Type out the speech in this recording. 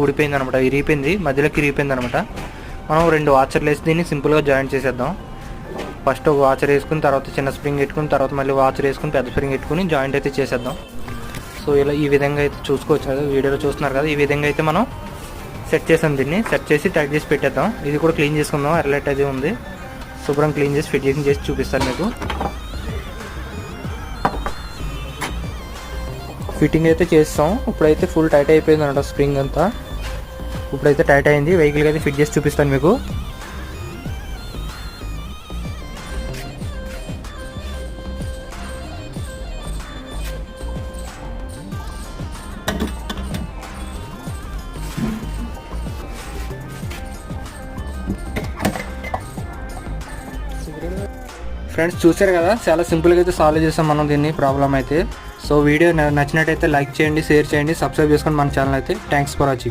ఊడిపోయింది అనమాట, ఇరిగిపోయింది, మధ్యలోకి ఇరిగిపోయింది అనమాట. మనం 2 వాచర్లు వేసి దీన్ని సింపుల్గా జాయింట్ చేసేద్దాం. ఫస్ట్ ఒక వాచర్ వేసుకుని, తర్వాత చిన్న స్ప్రింగ్ పెట్టుకుని, తర్వాత మళ్ళీ వాచర్ వేసుకుని పెద్ద స్ప్రింగ్ పెట్టుకుని జాయింట్ అయితే చేసేద్దాం. సో ఇలా ఈ విధంగా అయితే చూసుకోవచ్చు కదా, వీడియోలో చూస్తున్నారు కదా, ఈ విధంగా అయితే మనం సెట్ చేసాం. దీన్ని సెట్ చేసి టైట్ చేసి పెట్టేద్దాం. ఇది కూడా క్లీన్ చేసుకుందాం, ఎర్లైట్ అది ఉంది, శుభ్రం క్లీన్ చేసి ఫిట్టింగ్ చేసి చూపిస్తాను మీకు. ఫిట్టింగ్ అయితే చేస్తాం. ఇప్పుడైతే ఫుల్ టైట్ అయిపోయింది అనమాట స్ప్రింగ్ అంతా. ఇప్పుడైతే టైట్ అయింది, వెహికల్కి అయితే ఫిట్ చేసి చూపిస్తాను మీకు. ఫ్రెండ్స్ చూసారు కదా, చాలా సింపుల్గా అయితే సాల్వ్ చేస్తాం మనం దీన్ని ప్రాబ్లం అయితే. సో వీడియో నచ్చినట్టయితే లైక్ చేయండి, షేర్ చేయండి, సబ్స్క్రైబ్ చేసుకొని మన ఛానల్ అయితే. Thanks for watching.